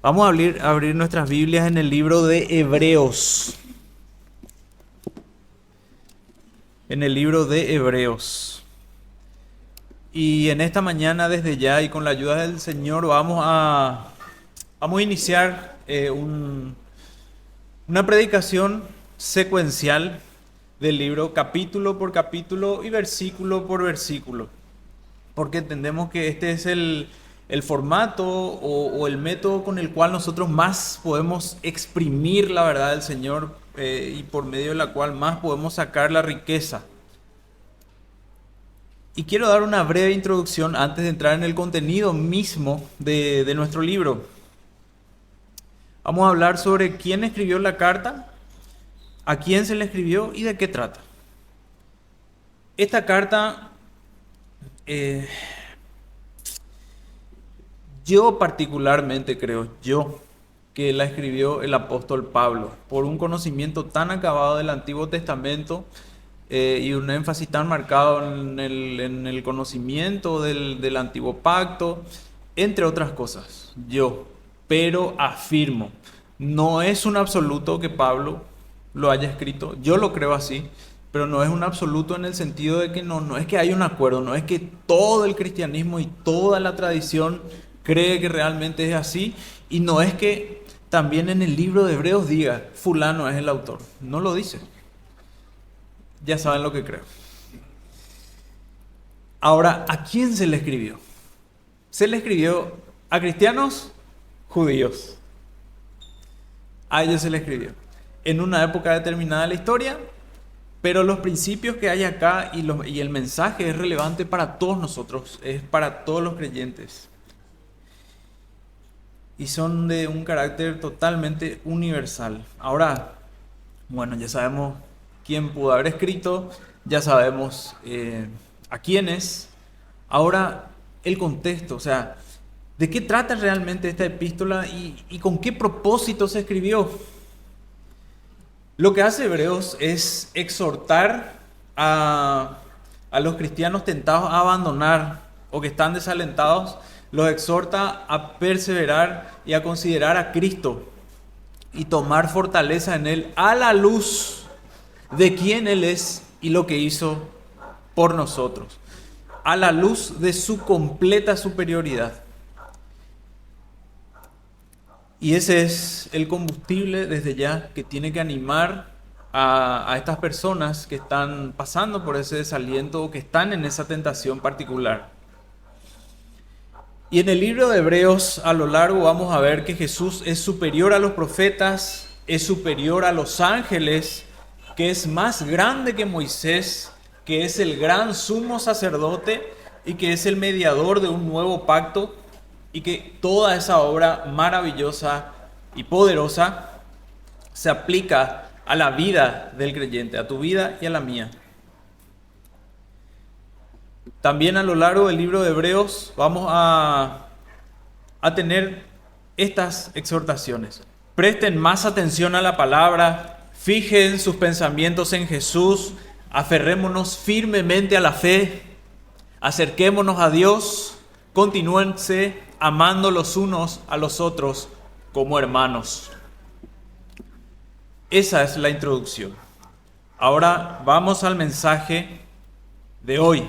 Vamos a abrir nuestras Biblias en el libro de Hebreos. En el libro de Hebreos. Y en esta mañana, desde ya y con la ayuda del Señor, vamos a iniciar una predicación secuencial del libro, capítulo por capítulo y versículo por versículo. Porque entendemos que este es el formato o el método con el cual nosotros más podemos exprimir la verdad del Señor y por medio de la cual más podemos sacar la riqueza. Y quiero dar una breve introducción antes de entrar en el contenido mismo de nuestro libro. Vamos a hablar sobre quién escribió la carta, a quién se le escribió y de qué trata. Esta carta, yo particularmente creo, que la escribió el apóstol Pablo, por un conocimiento tan acabado del Antiguo Testamento y un énfasis tan marcado en el conocimiento del Antiguo Pacto, entre otras cosas. Pero afirmo, no es un absoluto que Pablo lo haya escrito, yo lo creo así, pero no es un absoluto en el sentido de que no es que hay un acuerdo, no es que todo el cristianismo y toda la tradición cree que realmente es así, y no es que también en el libro de Hebreos diga, fulano es el autor, no lo dice. Ya saben lo que creo. Ahora, ¿a quién se le escribió? Se le escribió a cristianos judíos. A ellos se le escribió. En una época determinada de la historia, pero los principios que hay acá y el mensaje es relevante para todos nosotros, es para todos los creyentes. Y son de un carácter totalmente universal. Ahora, bueno, ya sabemos quién pudo haber escrito, ya sabemos a quiénes. Ahora, el contexto, o sea, ¿de qué trata realmente esta epístola y con qué propósito se escribió? Lo que hace Hebreos es exhortar a los cristianos tentados a abandonar o que están desalentados, los exhorta a perseverar y a considerar a Cristo y tomar fortaleza en Él a la luz de quién Él es y lo que hizo por nosotros, a la luz de su completa superioridad. Y ese es el combustible desde ya que tiene que animar a estas personas que están pasando por ese desaliento o que están en esa tentación particular. Y en el libro de Hebreos a lo largo vamos a ver que Jesús es superior a los profetas, es superior a los ángeles, que es más grande que Moisés, que es el gran sumo sacerdote y que es el mediador de un nuevo pacto, y que toda esa obra maravillosa y poderosa se aplica a la vida del creyente, a tu vida y a la mía. También a lo largo del libro de Hebreos vamos a tener estas exhortaciones. Presten más atención a la palabra, fijen sus pensamientos en Jesús, aferrémonos firmemente a la fe, acerquémonos a Dios, continúense amando los unos a los otros como hermanos. Esa es la introducción. Ahora vamos al mensaje de hoy.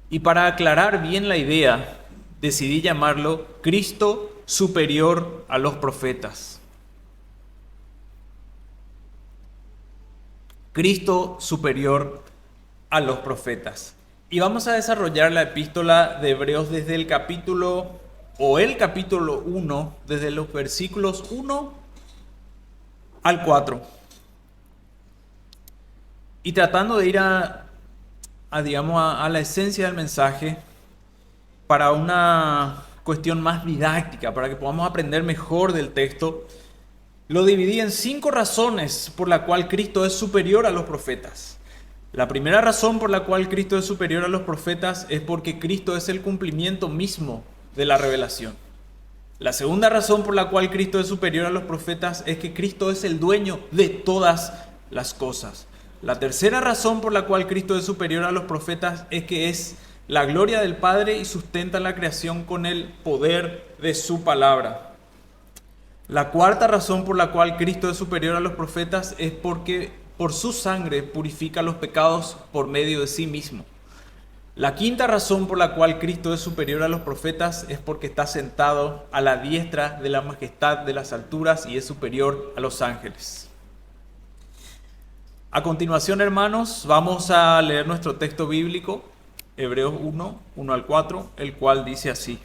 Y para aclarar bien la idea, decidí llamarlo Cristo superior a los profetas. Cristo superior a los profetas. Y vamos a desarrollar la epístola de Hebreos desde el capítulo 1, desde los versículos 1 al 4. Y tratando de ir a la esencia del mensaje para una cuestión más didáctica, para que podamos aprender mejor del texto, lo dividí en 5 razones por la cual Cristo es superior a los profetas. La primera razón por la cual Cristo es superior a los profetas es porque Cristo es el cumplimiento mismo de la revelación. La segunda razón por la cual Cristo es superior a los profetas es que Cristo es el dueño de todas las cosas. La tercera razón por la cual Cristo es superior a los profetas es que es la gloria del Padre y sustenta la creación con el poder de su palabra. La cuarta razón por la cual Cristo es superior a los profetas es porque por su sangre purifica los pecados por medio de sí mismo. La quinta razón por la cual Cristo es superior a los profetas es porque está sentado a la diestra de la majestad de las alturas y es superior a los ángeles. A continuación, hermanos, vamos a leer nuestro texto bíblico, Hebreos 1, 1 al 4, el cual dice así: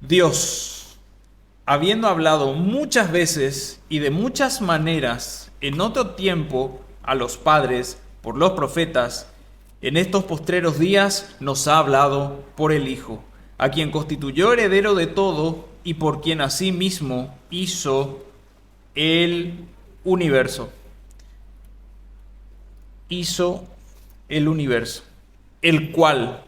Dios, habiendo hablado muchas veces y de muchas maneras en otro tiempo a los padres por los profetas, en estos postreros días nos ha hablado por el Hijo, a quien constituyó heredero de todo y por quien asimismo hizo el universo. Hizo el universo, el cual,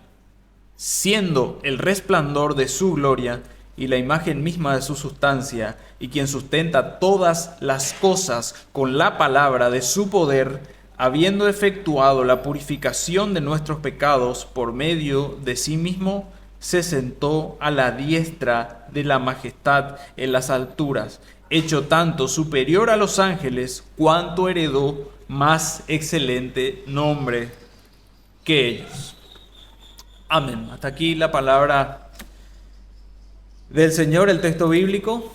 siendo el resplandor de su gloria y la imagen misma de su sustancia, y quien sustenta todas las cosas con la palabra de su poder, habiendo efectuado la purificación de nuestros pecados por medio de sí mismo, se sentó a la diestra de la majestad en las alturas, hecho tanto superior a los ángeles, cuanto heredó más excelente nombre que ellos. Amén. Hasta aquí la palabra del Señor, el texto bíblico,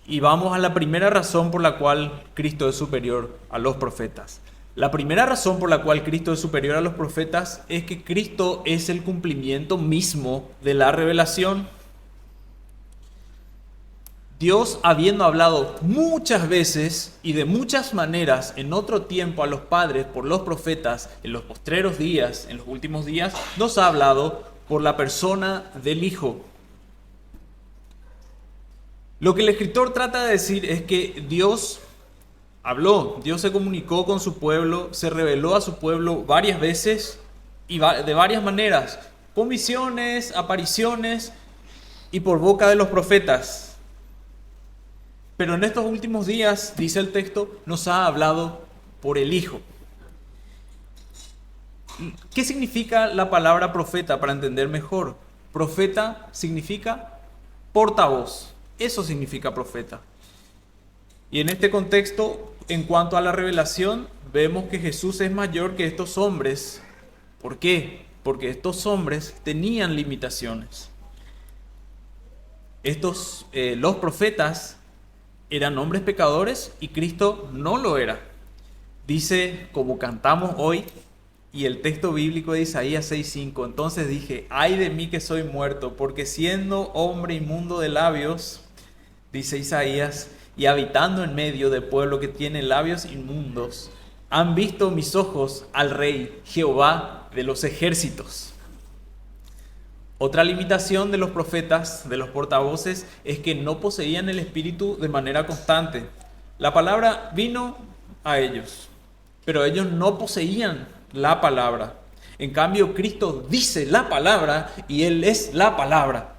y vamos a la primera razón por la cual Cristo es superior a los profetas. La primera razón por la cual Cristo es superior a los profetas es que Cristo es el cumplimiento mismo de la revelación. Dios, habiendo hablado muchas veces y de muchas maneras en otro tiempo a los padres por los profetas, en los postreros días, en los últimos días, nos ha hablado por la persona del Hijo. Lo que el escritor trata de decir es que Dios habló, Dios se comunicó con su pueblo, se reveló a su pueblo varias veces y de varias maneras, con visiones, apariciones y por boca de los profetas. Pero en estos últimos días, dice el texto, nos ha hablado por el Hijo. ¿Qué significa la palabra profeta para entender mejor? Profeta significa portavoz. Eso significa profeta. Y en este contexto, en cuanto a la revelación, vemos que Jesús es mayor que estos hombres. ¿Por qué? Porque estos hombres tenían limitaciones. Los profetas eran hombres pecadores y Cristo no lo era. Dice, como cantamos hoy, y el texto bíblico de Isaías 6:5, entonces dije, ay de mí que soy muerto, porque siendo hombre inmundo de labios, dice Isaías, y habitando en medio de pueblo que tiene labios inmundos, han visto mis ojos al Rey, Jehová de los ejércitos. Otra limitación de los profetas, de los portavoces, es que no poseían el Espíritu de manera constante. La palabra vino a ellos, pero ellos no poseían la palabra. En cambio, Cristo dice la palabra y Él es la palabra.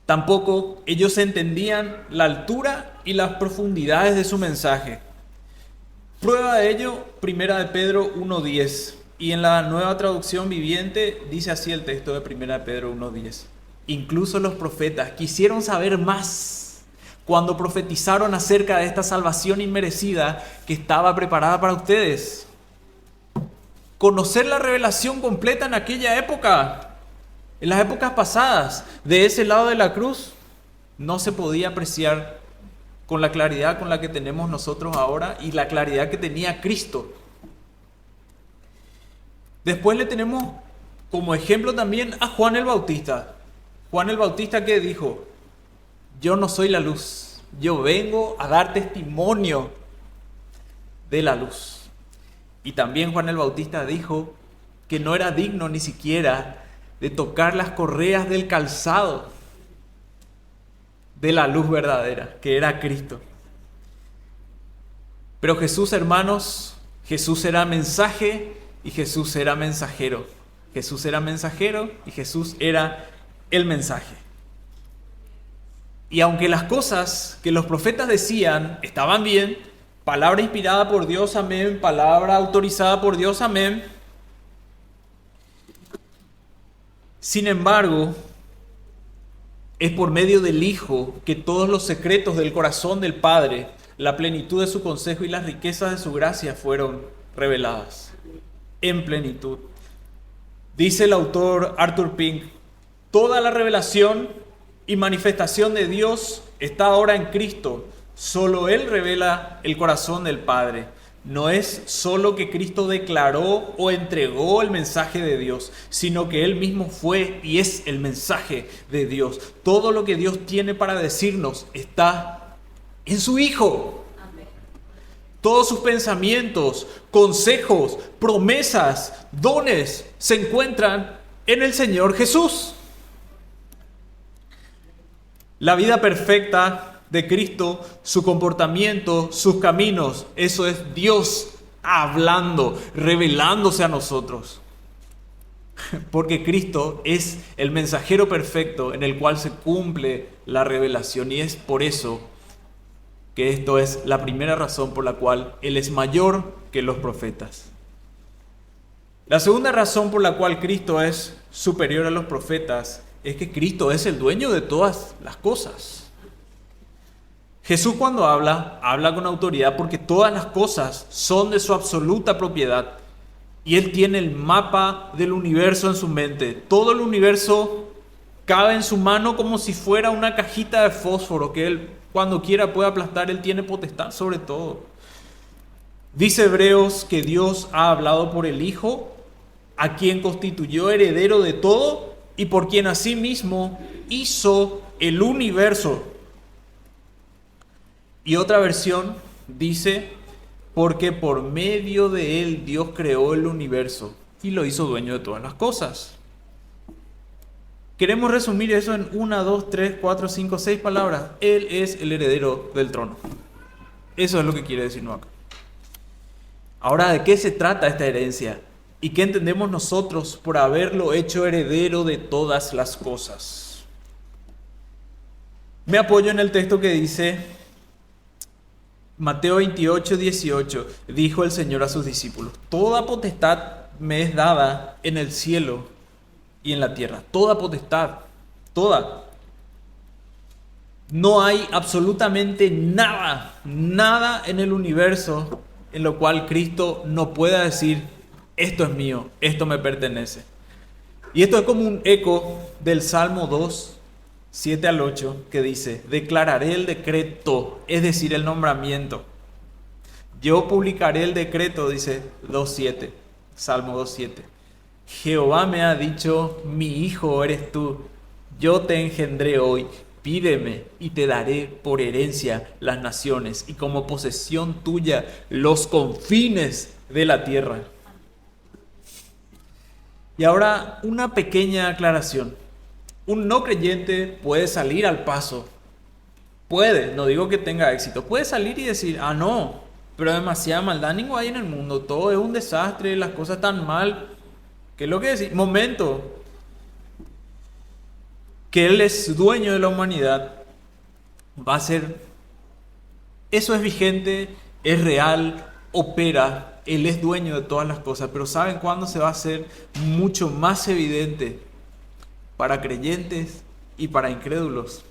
Tampoco ellos entendían la altura y las profundidades de su mensaje. Prueba de ello, 1 de Pedro 1:10. Y en la Nueva Traducción Viviente dice así el texto de 1 de Pedro 1:10. Incluso los profetas quisieron saber más cuando profetizaron acerca de esta salvación inmerecida que estaba preparada para ustedes. Conocer la revelación completa en aquella época, en las épocas pasadas, de ese lado de la cruz, no se podía apreciar con la claridad con la que tenemos nosotros ahora y la claridad que tenía Cristo. Después le tenemos como ejemplo también a Juan el Bautista. Juan el Bautista que dijo, yo no soy la luz, yo vengo a dar testimonio de la luz. Y también Juan el Bautista dijo que no era digno ni siquiera de tocar las correas del calzado de la luz verdadera, que era Cristo. Pero Jesús, hermanos, Jesús era mensaje y Jesús era mensajero. Jesús era mensajero y Jesús era el mensaje. Y aunque las cosas que los profetas decían estaban bien, palabra inspirada por Dios, amén, palabra autorizada por Dios, amén, sin embargo, Es por medio del Hijo que todos los secretos del corazón del Padre, la plenitud de su consejo y las riquezas de su gracia fueron reveladas en plenitud. Dice el autor Arthur Pink, toda la revelación y manifestación de Dios está ahora en Cristo. Solo Él revela el corazón del Padre. No es solo que Cristo declaró o entregó el mensaje de Dios, sino que Él mismo fue y es el mensaje de Dios. Todo lo que Dios tiene para decirnos está en su Hijo. Todos sus pensamientos, consejos, promesas, dones se encuentran en el Señor Jesús. La vida perfecta de Cristo, su comportamiento, sus caminos, eso es Dios hablando, revelándose a nosotros. Porque Cristo es el mensajero perfecto en el cual se cumple la revelación, y es por eso que esto es la primera razón por la cual Él es mayor que los profetas. La segunda razón por la cual Cristo es superior a los profetas es que Cristo es el dueño de todas las cosas. Jesús cuando habla con autoridad porque todas las cosas son de su absoluta propiedad y Él tiene el mapa del universo en su mente. Todo el universo cabe en su mano como si fuera una cajita de fósforo que Él cuando quiera puede aplastar. Él tiene potestad sobre todo. Dice Hebreos que Dios ha hablado por el Hijo, a quien constituyó heredero de todo y por quien asimismo hizo el universo. Y otra versión dice, porque por medio de Él Dios creó el universo y lo hizo dueño de todas las cosas. Queremos resumir eso en 1, 2, 3, 4, 5, 6 palabras. Él es el heredero del trono. Eso es lo que quiere decirnos acá. Ahora, ¿de qué se trata esta herencia? ¿Y qué entendemos nosotros por haberlo hecho heredero de todas las cosas? Me apoyo en el texto que dice Mateo 28, 18. Dijo el Señor a sus discípulos: toda potestad me es dada en el cielo y en la tierra. Toda potestad, toda. No hay absolutamente nada en el universo en lo cual Cristo no pueda decir: esto es mío, esto me pertenece. Y esto es como un eco del Salmo 2, 7 al 8, que dice: declararé el decreto, es decir, el nombramiento. Yo publicaré el decreto, dice 2.7, Salmo 2.7. Jehová me ha dicho: mi hijo eres tú, yo te engendré hoy. Pídeme y te daré por herencia las naciones y como posesión tuya los confines de la tierra. Y ahora una pequeña aclaración. Un no creyente puede salir al paso. Puede, no digo que tenga éxito, puede salir y decir: ah, no, pero demasiada maldad hay en el mundo, todo es un desastre, las cosas están mal. ¿Qué es lo que decir? Momento. Que Él es dueño de la humanidad, va a ser, eso es vigente, es real, opera, Él es dueño de todas las cosas, pero ¿saben cuándo se va a hacer mucho más evidente para creyentes y para incrédulos?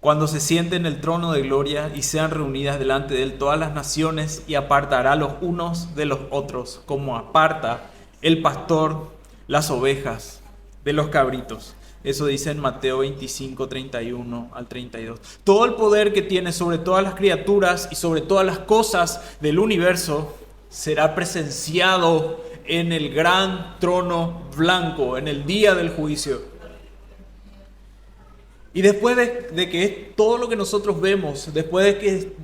Cuando se siente en el trono de gloria y sean reunidas delante de Él todas las naciones, y apartará los unos de los otros, como aparta el pastor las ovejas de los cabritos. Eso dice en Mateo 25, 31 al 32. Todo el poder que tiene sobre todas las criaturas y sobre todas las cosas del universo será presenciado en el gran trono blanco, en el día del juicio. Y después de que todo lo que nosotros vemos, después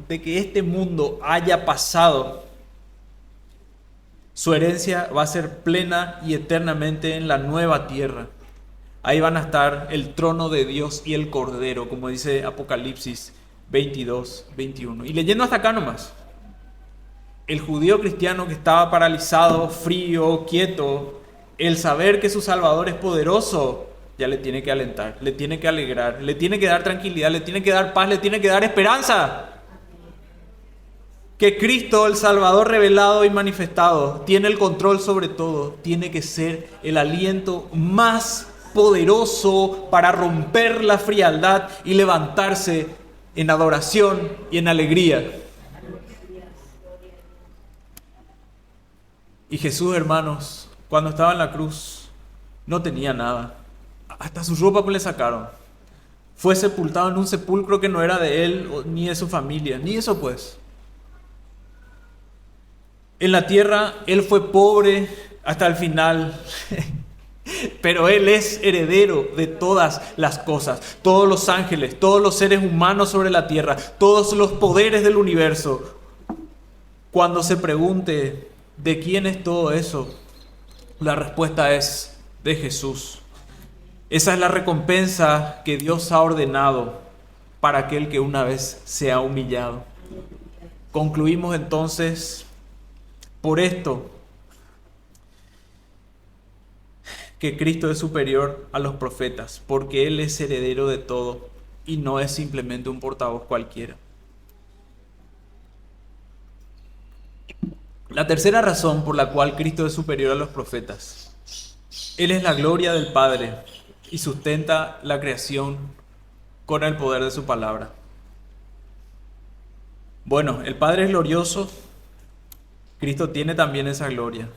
de que este mundo haya pasado, su herencia va a ser plena y eternamente en la nueva tierra. Ahí van a estar el trono de Dios y el Cordero, como dice Apocalipsis 22, 21. Y leyendo hasta acá nomás, el judío cristiano que estaba paralizado, frío, quieto, el saber que su Salvador es poderoso, ya le tiene que alentar, le tiene que alegrar, le tiene que dar tranquilidad, le tiene que dar paz, le tiene que dar esperanza. Que Cristo, el Salvador revelado y manifestado, tiene el control sobre todo, tiene que ser el aliento más poderoso para romper la frialdad y levantarse en adoración y en alegría. Y Jesús, hermanos, cuando estaba en la cruz, no tenía nada. Hasta su ropa le sacaron. Fue sepultado en un sepulcro que no era de él ni de su familia, ni eso pues. En la tierra él fue pobre hasta el final, pero él es heredero de todas las cosas, todos los ángeles, todos los seres humanos sobre la tierra, todos los poderes del universo. Cuando se pregunte ¿de quién es todo eso? La respuesta es de Jesús. Esa es la recompensa que Dios ha ordenado para aquel que una vez se ha humillado. Concluimos entonces por esto, que Cristo es superior a los profetas, porque Él es heredero de todo y no es simplemente un portavoz cualquiera. La tercera razón por la cual Cristo es superior a los profetas: Él es la gloria del Padre y sustenta la creación con el poder de su palabra. Bueno, el Padre es glorioso, Cristo tiene también esa gloria.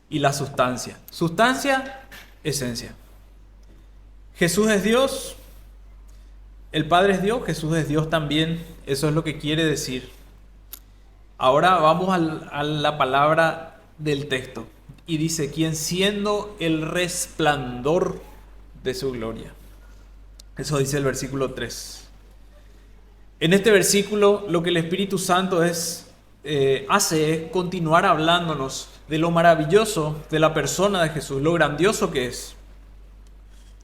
Y la sustancia. Sustancia, esencia. Jesús es Dios, el Padre es Dios, Jesús es Dios también. Eso es lo que quiere decir. Ahora vamos a la palabra del texto. Y dice, quien siendo el resplandor de su gloria. Eso dice el versículo 3. En este versículo lo que el Espíritu Santo hace es continuar hablándonos de lo maravilloso de la persona de Jesús, lo grandioso que es.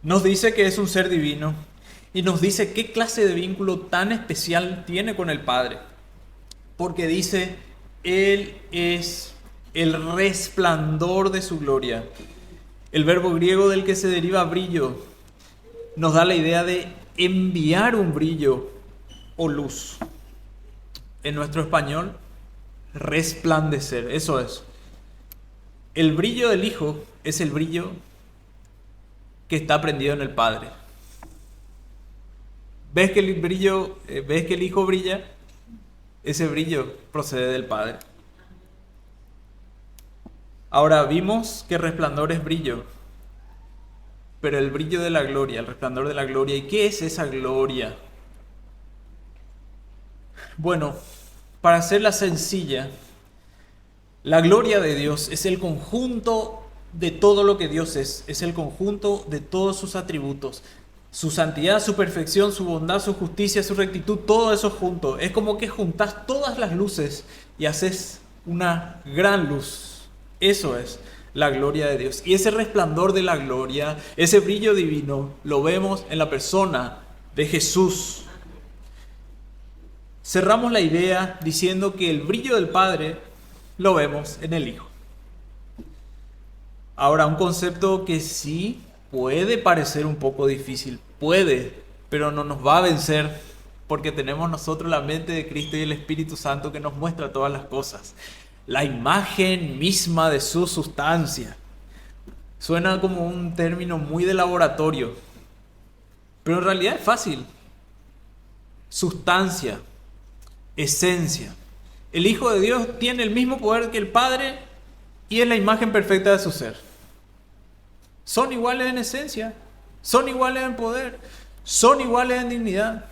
Nos dice que es un ser divino y nos dice qué clase de vínculo tan especial tiene con el Padre. Porque dice, Él es el resplandor de su gloria. El verbo griego del que se deriva brillo nos da la idea de enviar un brillo o luz. En nuestro español, resplandecer, eso es. El brillo del Hijo es el brillo que está prendido en el Padre. ¿Ves que el Hijo brilla? Ese brillo procede del Padre. Ahora vimos que resplandor es brillo, pero el brillo de la gloria, el resplandor de la gloria. ¿Y qué es esa gloria? Bueno, para hacerla sencilla, la gloria de Dios es el conjunto de todo lo que Dios es el conjunto de todos sus atributos, su santidad, su perfección, su bondad, su justicia, su rectitud, todo eso junto. Es como que juntas todas las luces y haces una gran luz. Eso es la gloria de Dios. Y ese resplandor de la gloria, ese brillo divino, lo vemos en la persona de Jesús. Cerramos la idea diciendo que el brillo del Padre lo vemos en el Hijo. Ahora, un concepto que sí puede parecer un poco difícil, pero no nos va a vencer, porque tenemos nosotros la mente de Cristo y el Espíritu Santo que nos muestra todas las cosas. La imagen misma de su sustancia. Suena como un término muy de laboratorio, pero en realidad es fácil. Sustancia, esencia. El Hijo de Dios tiene el mismo poder que el Padre y es la imagen perfecta de su ser. Son iguales en esencia, son iguales en poder, son iguales en dignidad.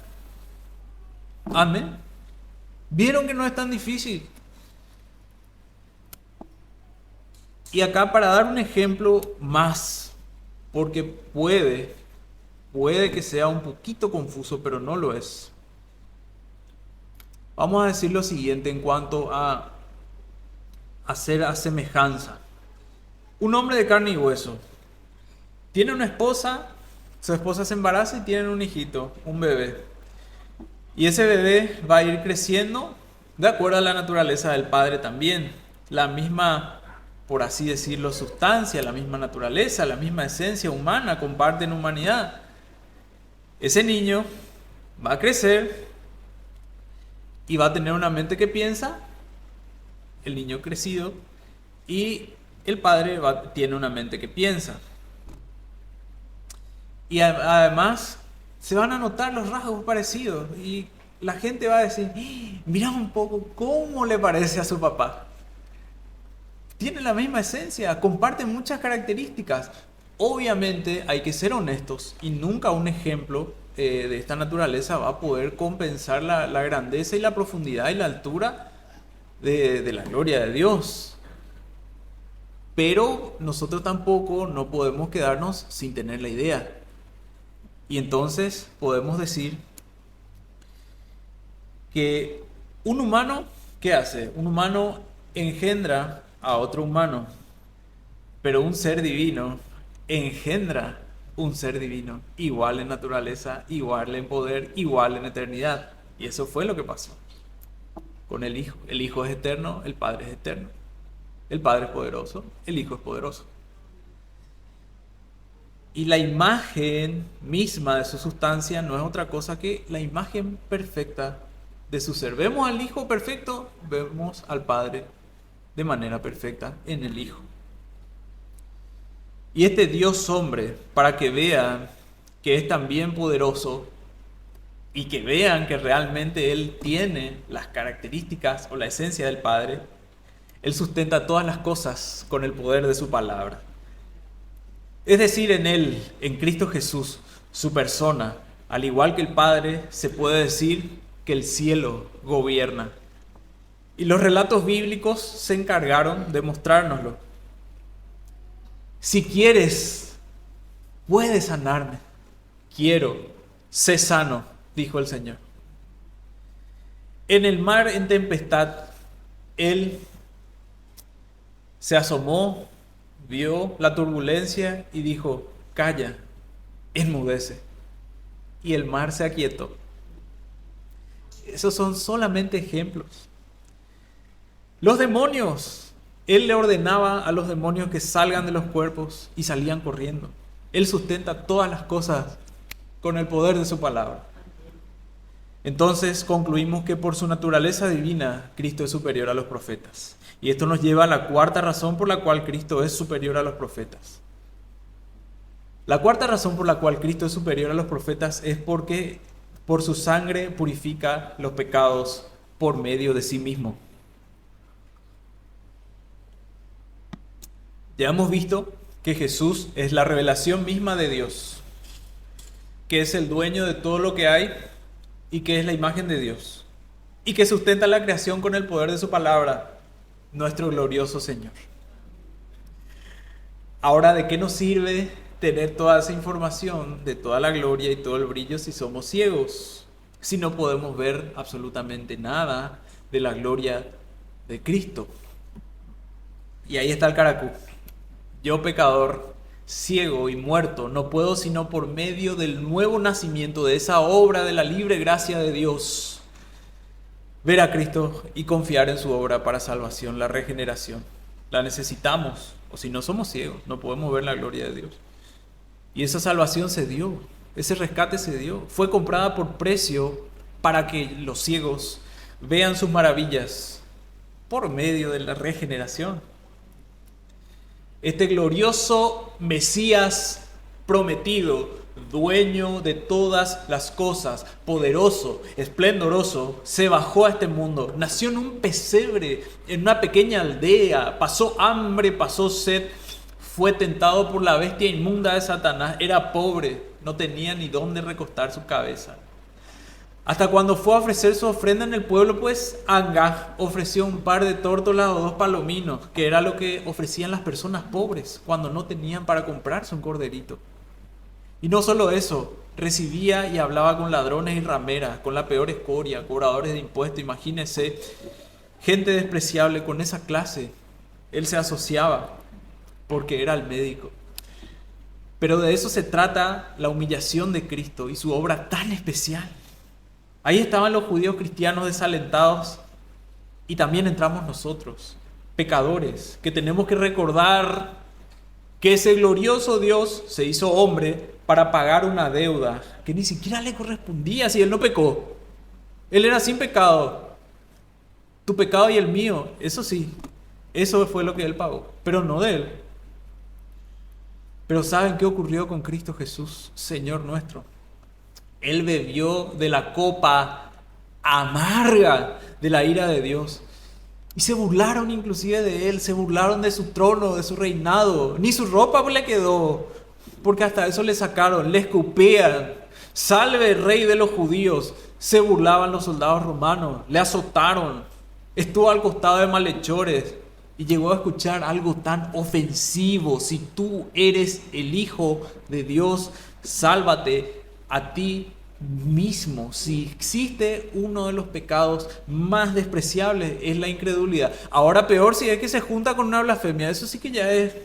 Amén. ¿Vieron que no es tan difícil? Y acá para dar un ejemplo más, porque puede que sea un poquito confuso, pero no lo es. Vamos a decir lo siguiente en cuanto a hacer a semejanza. Un hombre de carne y hueso tiene una esposa, su esposa se embaraza y tienen un hijito, un bebé. Y ese bebé va a ir creciendo de acuerdo a la naturaleza del padre también. La misma, por así decirlo, sustancia, la misma naturaleza, la misma esencia humana, comparten humanidad. Ese niño va a crecer y va a tener una mente que piensa, el niño crecido, y el padre tiene una mente que piensa. Y además se van a notar los rasgos parecidos y la gente va a decir, mira un poco cómo le parece a su papá. Tiene la misma esencia, comparten muchas características. Obviamente hay que ser honestos y nunca un ejemplo de esta naturaleza va a poder compensar la grandeza y la profundidad y la altura de la gloria de Dios. Pero nosotros tampoco no podemos quedarnos sin tener la idea. Y entonces podemos decir que un humano, ¿qué hace? Un humano engendra a otro humano, pero un ser divino engendra un ser divino, igual en naturaleza, igual en poder, igual en eternidad. Y eso fue lo que pasó con el Hijo. El Hijo es eterno, el Padre es eterno. El Padre es poderoso, el Hijo es poderoso. Y la imagen misma de su sustancia no es otra cosa que la imagen perfecta de su ser. Vemos al Hijo perfecto, vemos al Padre de manera perfecta en el Hijo. Y este Dios hombre, para que vean que es también poderoso y que vean que realmente Él tiene las características o la esencia del Padre, Él sustenta todas las cosas con el poder de su palabra. Es decir, en Él, en Cristo Jesús, su persona, al igual que el Padre, se puede decir que el cielo gobierna. Y los relatos bíblicos se encargaron de mostrárnoslo. Si quieres, puedes sanarme. Quiero, sé sano, dijo el Señor. En el mar en tempestad, Él se asomó, vio la turbulencia y dijo, calla, enmudece. Y el mar se aquietó. Esos son solamente ejemplos. Los demonios, Él le ordenaba a los demonios que salgan de los cuerpos y salían corriendo. Él sustenta todas las cosas con el poder de su palabra. Entonces concluimos que por su naturaleza divina, Cristo es superior a los profetas. Y esto nos lleva a la cuarta razón por la cual Cristo es superior a los profetas. La cuarta razón por la cual Cristo es superior a los profetas es porque por su sangre purifica los pecados por medio de sí mismo. Ya hemos visto que Jesús es la revelación misma de Dios, que es el dueño de todo lo que hay y que es la imagen de Dios, y que sustenta la creación con el poder de su palabra, nuestro glorioso Señor. Ahora, ¿de qué nos sirve tener toda esa información de toda la gloria y todo el brillo si somos ciegos? Si no podemos ver absolutamente nada de la gloria de Cristo. Y ahí está el caracú. Yo, pecador, ciego y muerto, no puedo sino por medio del nuevo nacimiento, de esa obra de la libre gracia de Dios, ver a Cristo y confiar en su obra para salvación, la regeneración. La necesitamos, o si no somos ciegos, no podemos ver la gloria de Dios. Y esa salvación se dio, ese rescate se dio, fue comprada por precio para que los ciegos vean sus maravillas por medio de la regeneración. Este glorioso Mesías prometido, dueño de todas las cosas, poderoso, esplendoroso, se bajó a este mundo, nació en un pesebre, en una pequeña aldea, pasó hambre, pasó sed, fue tentado por la bestia inmunda de Satanás, era pobre, no tenía ni dónde recostar su cabeza. Hasta cuando fue a ofrecer su ofrenda en el pueblo, pues Angá ofreció un par de tórtolas o 2 palominos, que era lo que ofrecían las personas pobres cuando no tenían para comprarse un corderito. Y no solo eso, recibía y hablaba con ladrones y rameras, con la peor escoria, cobradores de impuestos. Imagínense, gente despreciable con esa clase. Él se asociaba porque era el médico. Pero de eso se trata la humillación de Cristo y su obra tan especial. Ahí estaban los judíos cristianos desalentados y también entramos nosotros, pecadores, que tenemos que recordar que ese glorioso Dios se hizo hombre para pagar una deuda que ni siquiera le correspondía si Él no pecó. Él era sin pecado. Tu pecado y el mío, eso sí, eso fue lo que Él pagó, pero no de Él. Pero ¿saben qué ocurrió con Cristo Jesús, Señor nuestro? Él bebió de la copa amarga de la ira de Dios. Y se burlaron inclusive de él, se burlaron de su trono, de su reinado. Ni su ropa le quedó, porque hasta eso le sacaron, le escupían. Salve rey de los judíos. Se burlaban los soldados romanos, le azotaron. Estuvo al costado de malhechores y llegó a escuchar algo tan ofensivo. Si tú eres el Hijo de Dios, sálvate a ti mismo. Si existe uno de los pecados más despreciables, es la incredulidad. Ahora peor si es que se junta con una blasfemia, eso sí que ya es.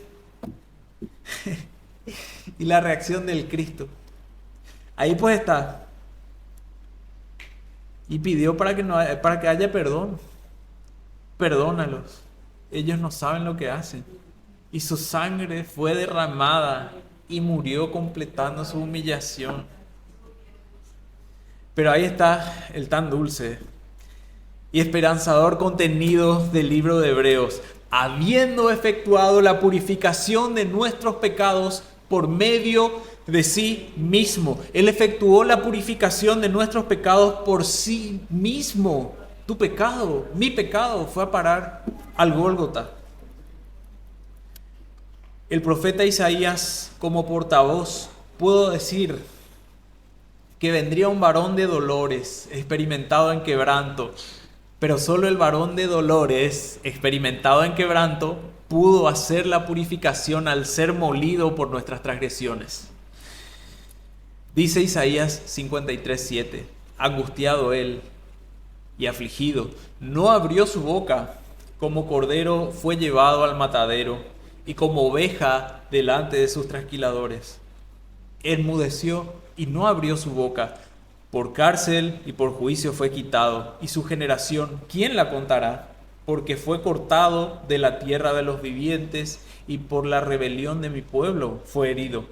Y la reacción del Cristo, ahí pues está, y pidió para que haya perdón. Perdónalos, ellos no saben lo que hacen. Y su sangre fue derramada y murió completando su humillación. Pero ahí está el tan dulce y esperanzador contenido del libro de Hebreos. Habiendo efectuado la purificación de nuestros pecados por medio de sí mismo. Él efectuó la purificación de nuestros pecados por sí mismo. Tu pecado, mi pecado, fue a parar al Gólgota. El profeta Isaías, como portavoz, pudo decir que vendría un varón de dolores, experimentado en quebranto, pero solo el varón de dolores, experimentado en quebranto, pudo hacer la purificación al ser molido por nuestras transgresiones. Dice Isaías 53:7, angustiado él y afligido, no abrió su boca, como cordero fue llevado al matadero, y como oveja delante de sus trasquiladores. Enmudeció y no abrió su boca. Por cárcel y por juicio fue quitado, y su generación, ¿quién la contará? Porque fue cortado de la tierra de los vivientes, y por la rebelión de mi pueblo fue herido.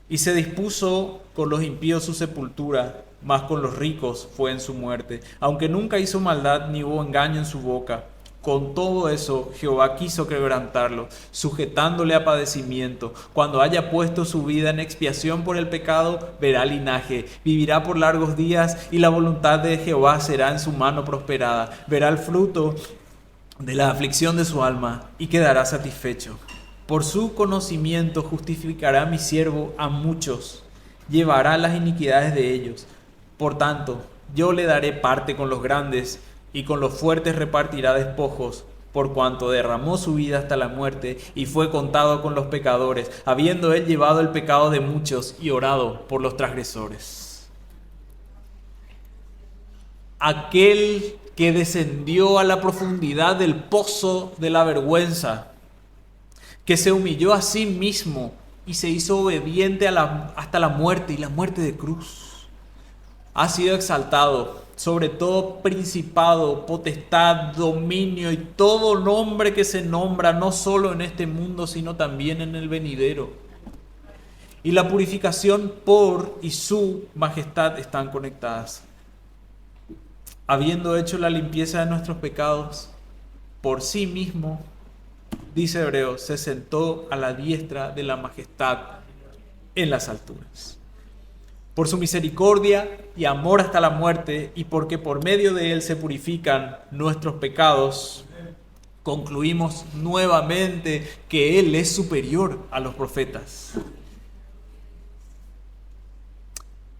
Y se dispuso con los impíos su sepultura, mas con los ricos fue en su muerte. Aunque nunca hizo maldad ni hubo engaño en su boca, con todo eso Jehová quiso quebrantarlo, sujetándole a padecimiento. Cuando haya puesto su vida en expiación por el pecado, verá linaje, vivirá por largos días, y la voluntad de Jehová será en su mano prosperada. Verá el fruto de la aflicción de su alma y quedará satisfecho. Por su conocimiento justificará mi siervo a muchos, llevará las iniquidades de ellos. Por tanto, yo le daré parte con los grandes, y con los fuertes repartirá despojos, por cuanto derramó su vida hasta la muerte y fue contado con los pecadores, habiendo él llevado el pecado de muchos y orado por los transgresores. Aquel que descendió a la profundidad del pozo de la vergüenza, que se humilló a sí mismo y se hizo obediente hasta la muerte y la muerte de cruz, ha sido exaltado sobre todo principado, potestad, dominio y todo nombre que se nombra, no solo en este mundo, sino también en el venidero. Y la purificación por y su majestad están conectadas. Habiendo hecho la limpieza de nuestros pecados por sí mismo, dice Hebreos, se sentó a la diestra de la majestad en las alturas. Por su misericordia y amor hasta la muerte, y porque por medio de él se purifican nuestros pecados, concluimos nuevamente que él es superior a los profetas.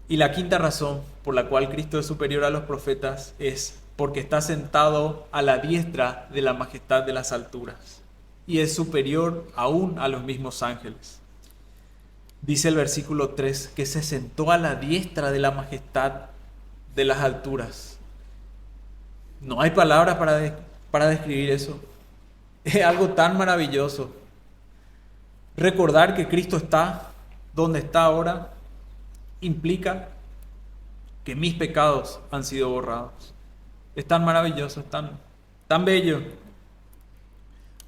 Y la quinta razón por la cual Cristo es superior a los profetas es porque está sentado a la diestra de la majestad de las alturas, y es superior aún a los mismos ángeles. Dice el versículo 3 que se sentó a la diestra de la majestad de las alturas. No hay palabras para describir eso. Es algo tan maravilloso. Recordar que Cristo está donde está ahora implica que mis pecados han sido borrados. Es tan maravilloso, es tan bello.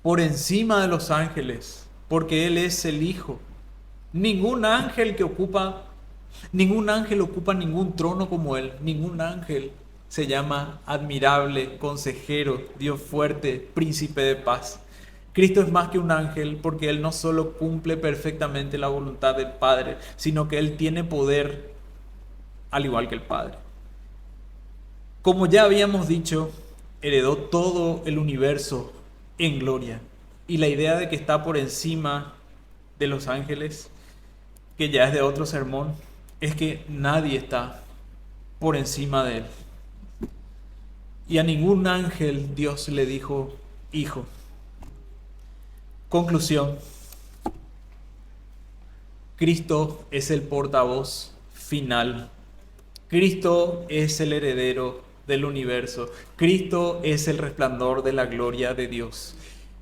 Por encima de los ángeles, porque Él es el Hijo. Ningún ángel ocupa ningún trono como Él. Ningún ángel se llama admirable, consejero, Dios fuerte, príncipe de paz. Cristo es más que un ángel porque Él no solo cumple perfectamente la voluntad del Padre, sino que Él tiene poder al igual que el Padre. Como ya habíamos dicho, heredó todo el universo en gloria. Y la idea de que está por encima de los ángeles, que ya es de otro sermón, es que nadie está por encima de Él. Y a ningún ángel Dios le dijo hijo. Conclusión: Cristo es el portavoz final. Cristo es el heredero del universo. Cristo es el resplandor de la gloria de Dios.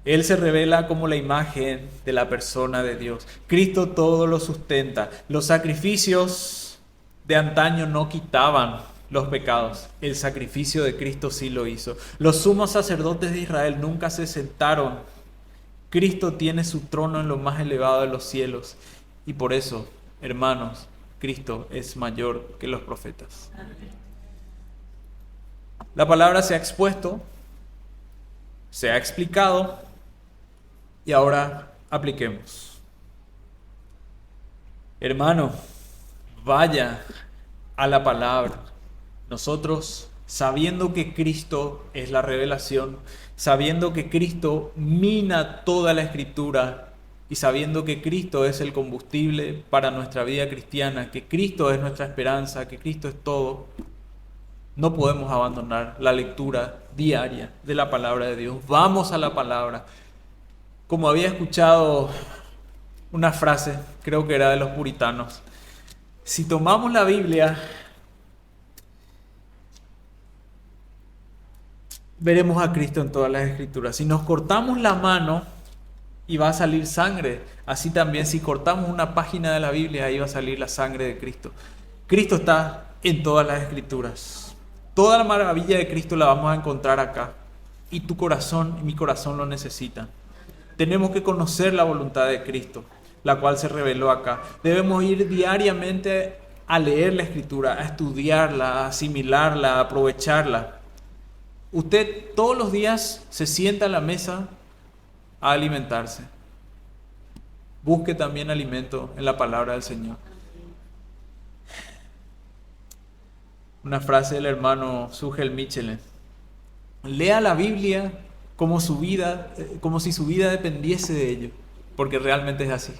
Él se revela como la imagen de la persona de Dios. Cristo todo lo sustenta. Los sacrificios de antaño no quitaban los pecados. El sacrificio de Cristo sí lo hizo. Los sumos sacerdotes de Israel nunca se sentaron. Cristo tiene su trono en lo más elevado de los cielos. Y por eso, hermanos, Cristo es mayor que los profetas. La palabra se ha expuesto, se ha explicado y ahora apliquemos. Hermano, vaya a la palabra. Nosotros, sabiendo que Cristo es la revelación, sabiendo que Cristo mina toda la Escritura y sabiendo que Cristo es el combustible para nuestra vida cristiana, que Cristo es nuestra esperanza, que Cristo es todo, no podemos abandonar la lectura diaria de la palabra de Dios. Vamos a la palabra. Como había escuchado una frase, creo que era de los puritanos, si tomamos la Biblia, veremos a Cristo en todas las Escrituras. Si nos cortamos la mano, y va a salir sangre. Así también, si cortamos una página de la Biblia, ahí va a salir la sangre de Cristo. Cristo está en todas las Escrituras. Toda la maravilla de Cristo la vamos a encontrar acá. Y tu corazón y mi corazón lo necesitan. Tenemos que conocer la voluntad de Cristo, la cual se reveló acá. Debemos ir diariamente a leer la Escritura, a estudiarla, a asimilarla, a aprovecharla. Usted todos los días se sienta a la mesa a alimentarse. Busque también alimento en la palabra del Señor. Una frase del hermano Sugel Michelin: lea la Biblia como si su vida dependiese de ello, porque realmente es así.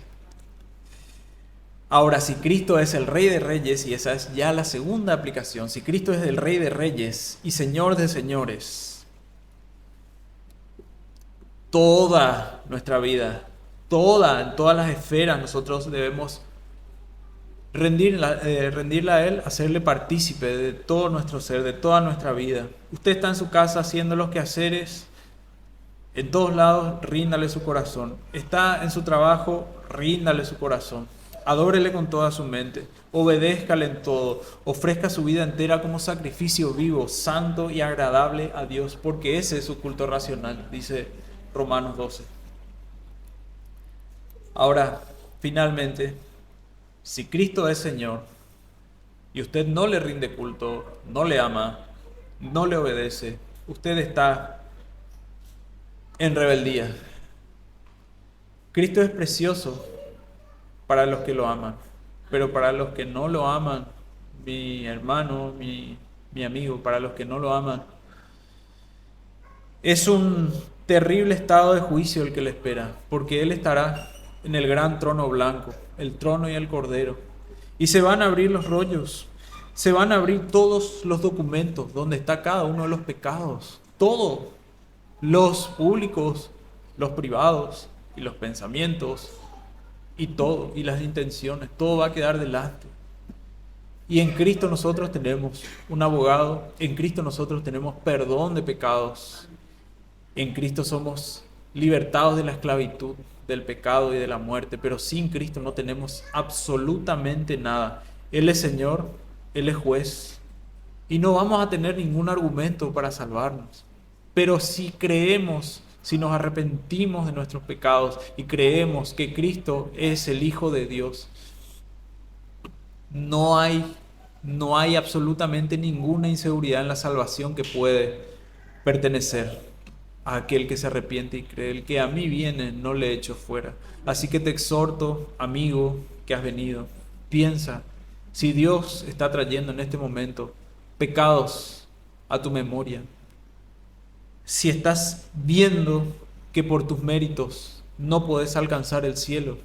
Ahora, si Cristo es el Rey de Reyes, y esa es ya la segunda aplicación, si Cristo es el Rey de Reyes y Señor de Señores, toda nuestra vida, en todas las esferas, nosotros debemos rendirla a Él, hacerle partícipe de todo nuestro ser, de toda nuestra vida. Usted está en su casa haciendo los quehaceres, en todos lados, ríndale su corazón. Está en su trabajo, ríndale su corazón. Adórele con toda su mente, obedézcale en todo, ofrezca su vida entera como sacrificio vivo, santo y agradable a Dios, porque ese es su culto racional, dice Romanos 12. Ahora, finalmente, si Cristo es Señor y usted no le rinde culto, no le ama, no le obedece, usted está en rebeldía. Cristo es precioso para los que lo aman, pero para los que no lo aman, mi hermano, mi amigo, para los que no lo aman, es un terrible estado de juicio el que le espera, porque Él estará en el gran trono blanco, el trono y el cordero, y se van a abrir los rollos, se van a abrir todos los documentos donde está cada uno de los pecados, todos, los públicos, los privados y los pensamientos y todo, y las intenciones, todo va a quedar delante. Y en Cristo nosotros tenemos un abogado, en Cristo nosotros tenemos perdón de pecados, en Cristo somos libertados de la esclavitud, del pecado y de la muerte, pero sin Cristo no tenemos absolutamente nada. Él es Señor, Él es juez, y no vamos a tener ningún argumento para salvarnos. Pero si creemos, si nos arrepentimos de nuestros pecados y creemos que Cristo es el Hijo de Dios, no hay absolutamente ninguna inseguridad en la salvación que puede pertenecer. a aquel que se arrepiente y cree. El que a mí viene, no le echo fuera. Así que te exhorto, amigo, que has venido, piensa, si Dios está trayendo en este momento pecados a tu memoria, si estás viendo que por tus méritos no podés alcanzar el cielo,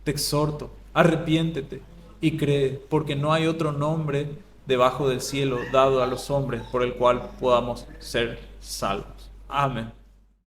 te exhorto, arrepiéntete y cree, porque no hay otro nombre debajo del cielo dado a los hombres por el cual podamos ser salvos. Amén.